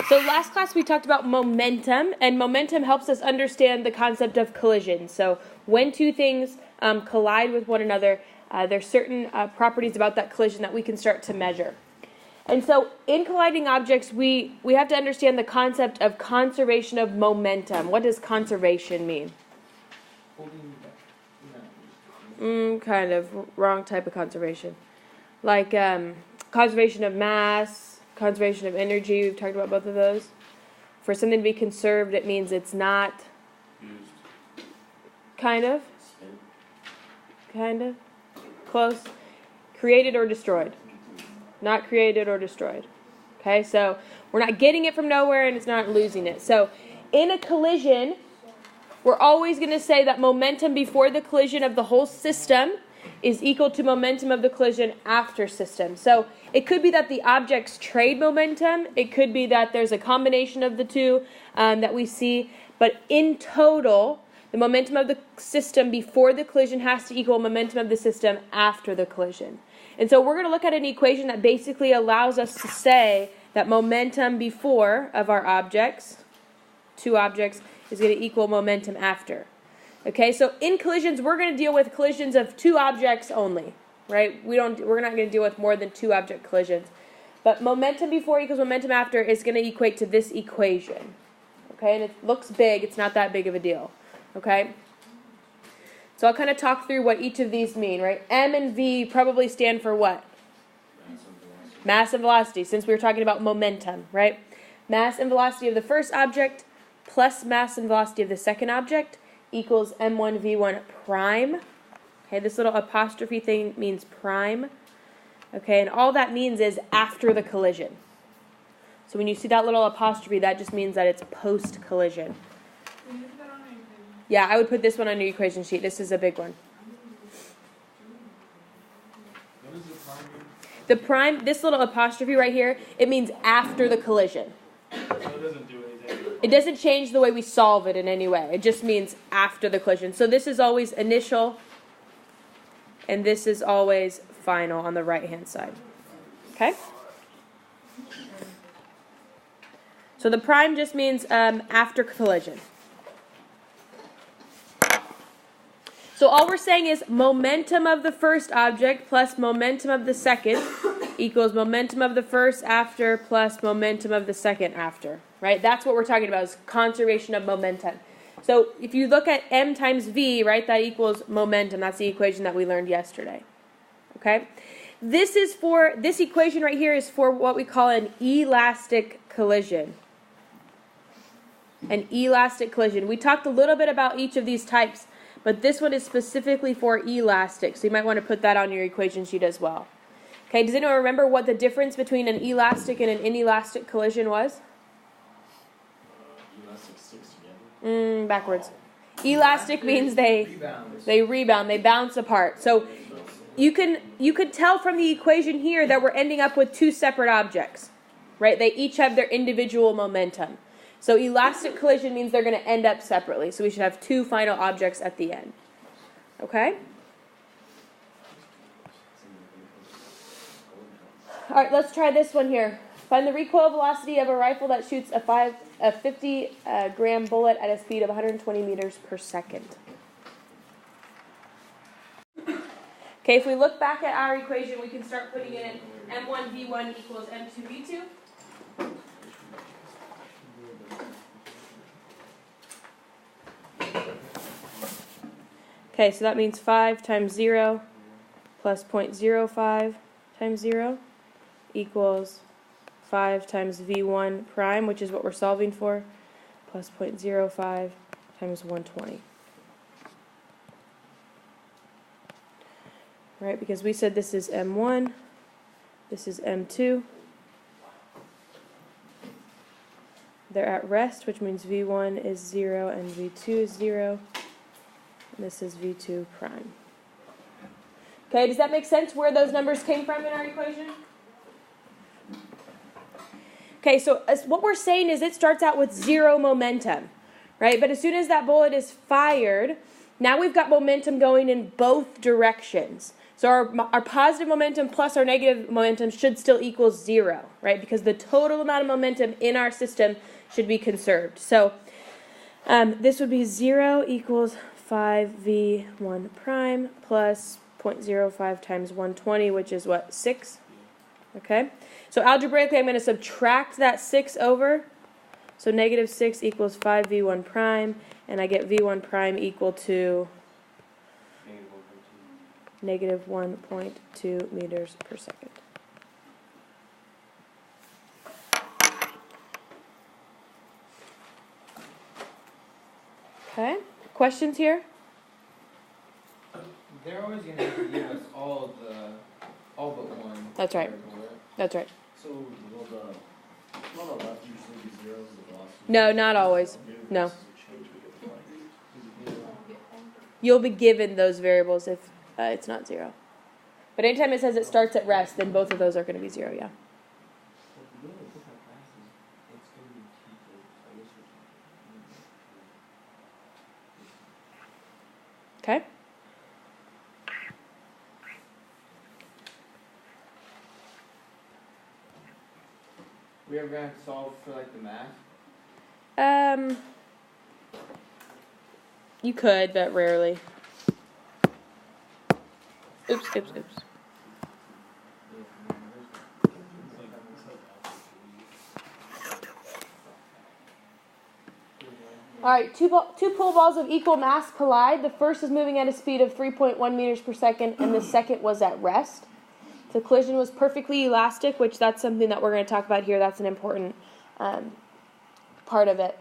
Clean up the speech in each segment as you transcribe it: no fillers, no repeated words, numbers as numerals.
So last class we talked about momentum, and momentum helps us understand the concept of collision. So when two things collide with one another, there's certain properties about that collision that we can start to measure. And so in colliding objects, we have to understand the concept of conservation of momentum. What does conservation mean? Kind of wrong type of conservation. Like conservation of mass, conservation of energy. We've talked about both of those. For something to be conserved, it means it's not used. Kind of. Close. Created or destroyed. Not created or destroyed. Okay, so we're not getting it from nowhere and it's not losing it. So in a collision, we're always going to say that momentum before the collision of the whole system is equal to momentum of the collision after system. So it could be that the objects trade momentum. It could be that there's a combination of the two that we see. But in total, the momentum of the system before the collision has to equal momentum of the system after the collision. And so we're going to look at an equation that basically allows us to say that momentum before of our objects, two objects, is going to equal momentum after. Okay, so in collisions, we're going to deal with collisions of two objects only, right? We're not going to deal with more than two object collisions. But momentum before equals momentum after is going to equate to this equation. Okay, and it looks big. It's not that big of a deal. Okay? So I'll kind of talk through what each of these mean, right? M and V probably stand for what? Mass and velocity, since we were talking about momentum, right? Mass and velocity of the first object plus mass and velocity of the second object equals M1 V1 prime. Okay, this little apostrophe thing means prime. Okay, and all that means is after the collision. So when you see that little apostrophe, that just means that it's post-collision. Yeah, I would put this one on your equation sheet. This is a big one. What is the prime mean? The prime, this little apostrophe right here, it means after the collision. So it doesn't do anything. It doesn't change the way we solve it in any way. It just means after the collision. So this is always initial, and this is always final on the right-hand side. Okay? So the prime just means after collision. So all we're saying is momentum of the first object plus momentum of the second equals momentum of the first after plus momentum of the second after, right? That's what we're talking about, is conservation of momentum. So if you look at M times V, right, that equals momentum. That's the equation that we learned yesterday, okay? This equation right here is for what we call an elastic collision. An elastic collision. We talked a little bit about each of these types, but this one is specifically for elastic, so you might want to put that on your equation sheet as well. Okay, does anyone remember what the difference between an elastic and an inelastic collision was? Elastic sticks together. Backwards. Elastic means they rebound, they bounce apart. So you could tell from the equation here that we're ending up with two separate objects, right? They each have their individual momentum. So elastic collision means they're going to end up separately. So we should have two final objects at the end. Okay? All right, let's try this one here. Find the recoil velocity of a rifle that shoots a 50-gram bullet at a speed of 120 meters per second. Okay, if we look back at our equation, we can start putting it in M1 V1 equals M2 V2. Okay, so that means 5 times 0 plus 0.05 times 0 equals 5 times V1 prime, which is what we're solving for, plus 0.05 times 120. Right, because we said this is M1, this is M2. They're at rest, which means V1 is 0 and V2 is 0. And this is V2 prime. Okay, does that make sense where those numbers came from in our equation? Okay, so what we're saying is it starts out with 0 momentum, right? But as soon as that bullet is fired, now we've got momentum going in both directions. So our positive momentum plus our negative momentum should still equal 0, right? Because the total amount of momentum in our system should be conserved. So this would be 0 equals 5v1 prime plus 0.05 times 120, which is what, 6? Okay? So algebraically, I'm going to subtract that 6 over. So negative 6 equals 5v1 prime, and I get v1 prime equal to negative 1.2 meters per second. Okay, questions here? They're always going to have to give us all but one. That's right. That's right. So will the left usually be zeros and the velocity? No, not always. No. You'll be given those variables if it's not 0. But anytime it says it starts at rest, then both of those are going to be 0, yeah. Okay? We ever going to solve for like the math? You could, but rarely. Oops. All right, two pool balls of equal mass collide. The first is moving at a speed of 3.1 meters per second, and the second was at rest. The collision was perfectly elastic, which that's something that we're going to talk about here. That's an important part of it.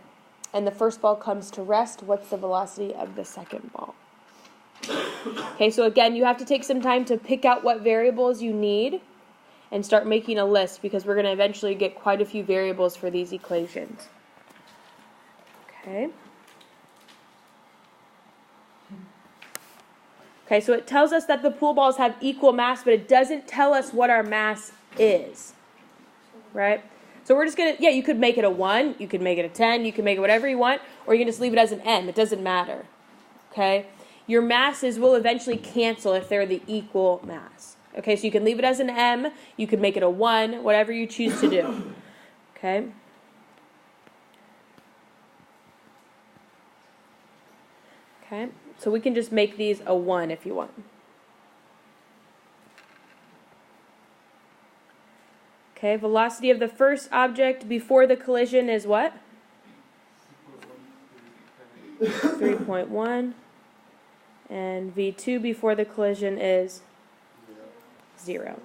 And the first ball comes to rest. What's the velocity of the second ball? Okay, so again, you have to take some time to pick out what variables you need and start making a list, because we're going to eventually get quite a few variables for these equations. Okay. Okay, so it tells us that the pool balls have equal mass, but it doesn't tell us what our mass is. Right? So we're just going to, you could make it a 1, you could make it a 10, you can make it whatever you want, or you can just leave it as an m. It doesn't matter. Okay? Your masses will eventually cancel if they're the equal mass. Okay, so you can leave it as an m, you can make it a 1, whatever you choose to do. Okay? Okay, so we can just make these a 1 if you want. Okay, velocity of the first object before the collision is what? 3.1. And V2 before the collision is 0.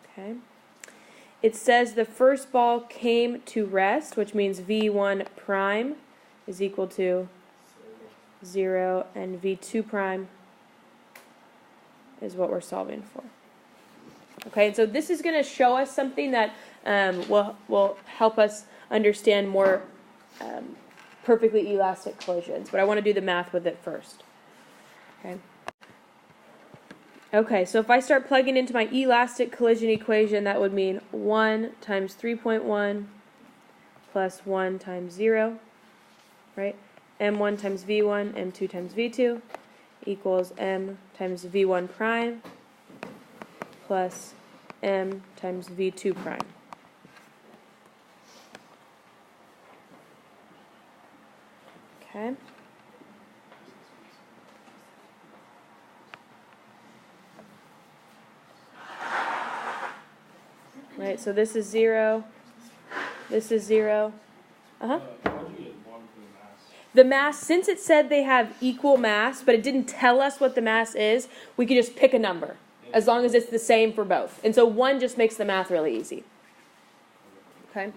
Okay. It says the first ball came to rest, which means V1 prime is equal to 0, and V2 prime is what we're solving for. Okay, and so this is going to show us something that will help us understand more perfectly elastic collisions, but I want to do the math with it first. Okay, so if I start plugging into my elastic collision equation, that would mean 1 times 3.1 plus 1 times 0, right? M1 times V1, M2 times V2 equals M times V1 prime plus M times V2 prime. Okay. Right, so this is 0, this is 0. Why did you get 1 for the mass? The mass, since it said they have equal mass, but it didn't tell us what the mass is, we could just pick a number, as long as it's the same for both. And so 1 just makes the math really easy. Okay?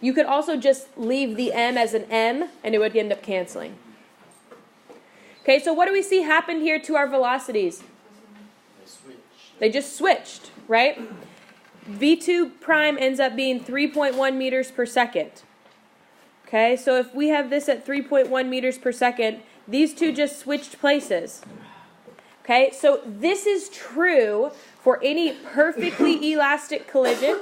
You could also just leave the m as an m, and it would end up canceling. Okay, so what do we see happened here to our velocities? They just switched, right? V2 prime ends up being 3.1 meters per second. Okay, so if we have this at 3.1 meters per second, these two just switched places. Okay, so this is true for any perfectly elastic collision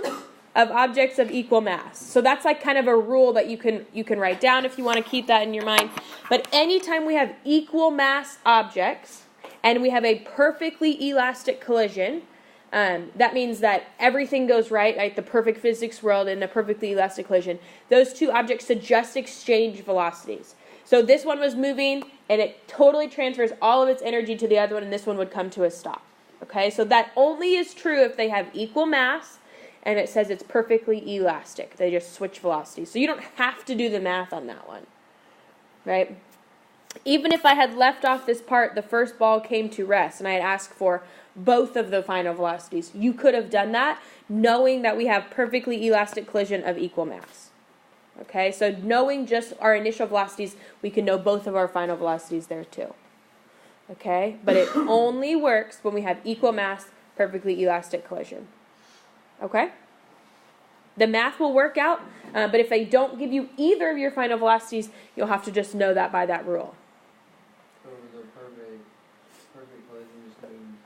of objects of equal mass. So that's like kind of a rule that you can write down if you want to keep that in your mind. But anytime we have equal mass objects, and we have a perfectly elastic collision, that means that everything goes right, the perfect physics world and a perfectly elastic collision, those two objects should just exchange velocities. So this one was moving, and it totally transfers all of its energy to the other one, and this one would come to a stop. Okay, so that only is true if they have equal mass, and it says it's perfectly elastic. They just switch velocities. So you don't have to do the math on that one, right? Even if I had left off this part, the first ball came to rest, and I had asked for both of the final velocities, you could have done that knowing that we have perfectly elastic collision of equal mass. Okay, so knowing just our initial velocities, we can know both of our final velocities there too. Okay, but it only works when we have equal mass, perfectly elastic collision. Okay? The math will work out, but if they don't give you either of your final velocities, you'll have to just know that by that rule. So the perfect collision just means...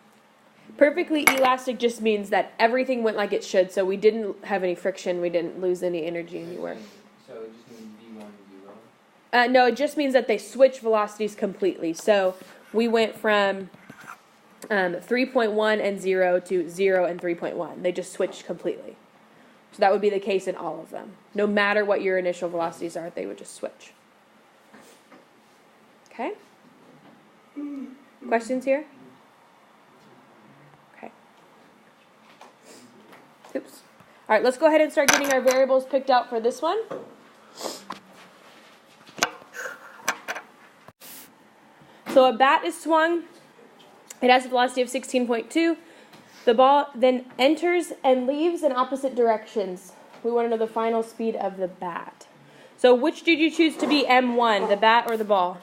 Perfectly elastic just means that everything went like it should, so we didn't have any friction, we didn't lose any energy anywhere. So it just means V1 and 0? No, it just means that they switch velocities completely. So we went from 3.1 and 0 to 0 and 3.1. They just switched completely. So that would be the case in all of them. No matter what your initial velocities are, they would just switch. Okay? Questions here? Okay. Oops. All right, let's go ahead and start getting our variables picked out for this one. So a bat is swung. It has a velocity of 16.2. The ball then enters and leaves in opposite directions. We want to know the final speed of the bat. So which did you choose to be M1, the bat or the ball?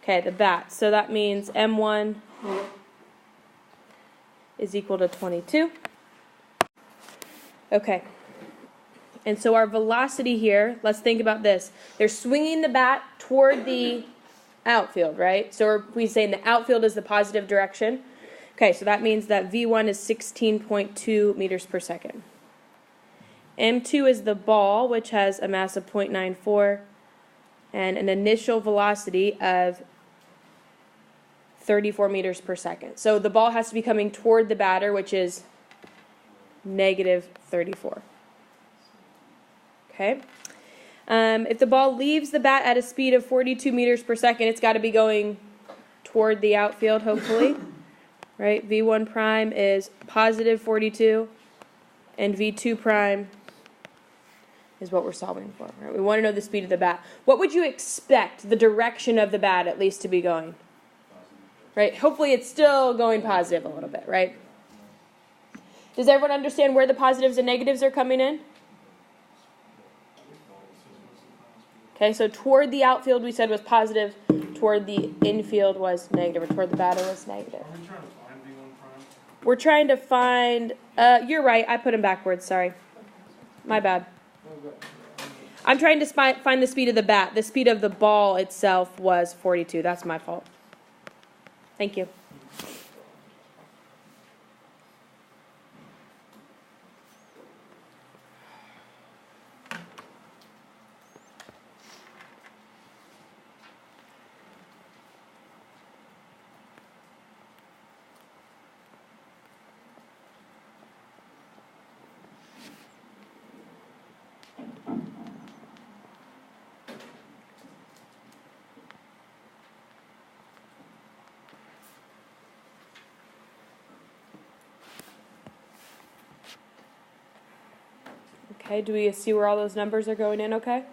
Okay, the bat. So that means M1 is equal to 22. Okay. And so our velocity here, let's think about this. They're swinging the bat toward the outfield, right? So we say the outfield is the positive direction. Okay, so that means that V1 is 16.2 meters per second. M2 is the ball, which has a mass of 0.94 and an initial velocity of 34 meters per second. So the ball has to be coming toward the batter, which is negative 34. Okay. If the ball leaves the bat at a speed of 42 meters per second, it's got to be going toward the outfield, hopefully. Right? V1 prime is positive 42, and V2 prime is what we're solving for. Right? We want to know the speed of the bat. What would you expect the direction of the bat at least to be going? Right? Hopefully it's still going positive a little bit, right? Does everyone understand where the positives and negatives are coming in? Okay, so toward the outfield we said was positive, toward the infield was negative, or toward the batter was negative. Are we trying to find V1 prime? We're trying to find, you're right, I put them backwards, sorry. My bad. I'm trying to find the speed of the bat. The speed of the ball itself was 42. That's my fault. Thank you. Okay, do we see where all those numbers are going in okay?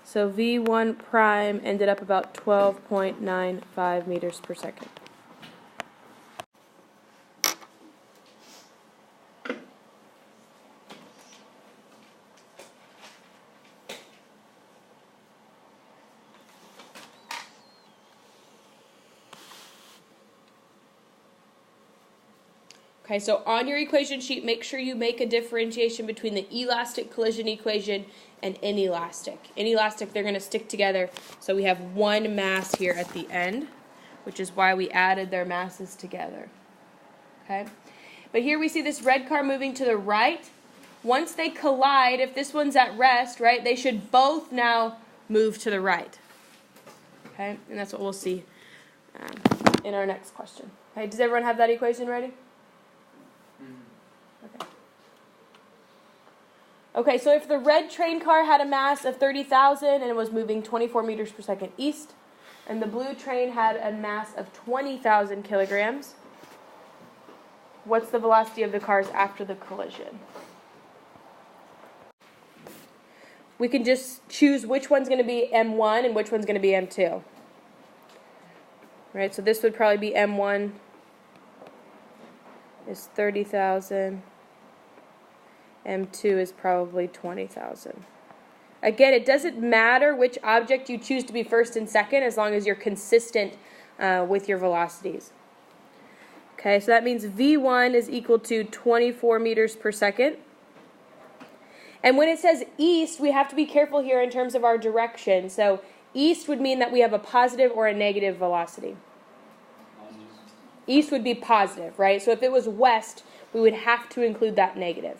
So V1 prime ended up about 12.95 meters per second. Okay, so on your equation sheet, make sure you make a differentiation between the elastic collision equation and inelastic. Inelastic, they're going to stick together, so we have one mass here at the end, which is why we added their masses together. Okay, but here we see this red car moving to the right. Once they collide, if this one's at rest, right, they should both now move to the right. Okay, and that's what we'll see in our next question. Okay, does everyone have that equation ready? Okay. Okay, so if the red train car had a mass of 30,000 and it was moving 24 meters per second east, and the blue train had a mass of 20,000 kilograms, what's the velocity of the cars after the collision? We can just choose which one's going to be M1 and which one's going to be M2. Right, so this would probably be M1 is 30,000. M2 is probably 20,000. Again, it doesn't matter which object you choose to be first and second as long as you're consistent with your velocities. Okay, so that means V1 is equal to 24 meters per second. And when it says east, we have to be careful here in terms of our direction. So east would mean that we have a positive or a negative velocity. East would be positive, right? So if it was west, we would have to include that negative.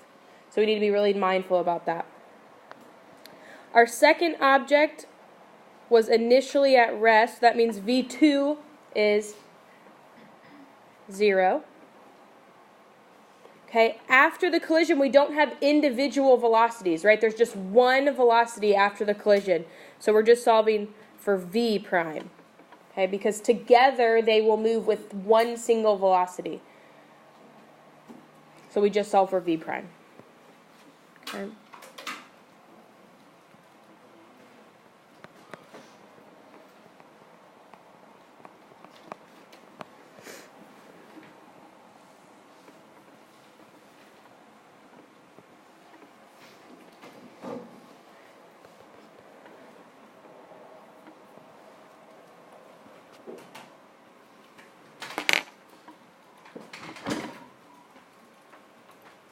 So we need to be really mindful about that. Our second object was initially at rest. That means V2 is 0. Okay, after the collision, we don't have individual velocities, right? There's just one velocity after the collision. So we're just solving for V prime. Okay, because together they will move with one single velocity. So we just solve for V prime. Okay.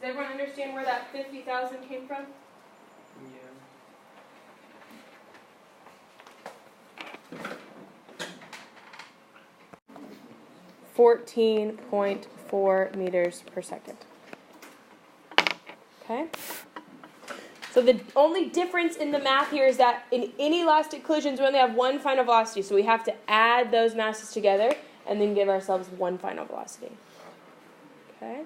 Does everyone understand where that 50,000 came from? Yeah. 14.4 meters per second. Okay? So the only difference in the math here is that in inelastic collisions we only have one final velocity, so we have to add those masses together and then give ourselves one final velocity. Okay?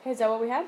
Okay, is that what we had?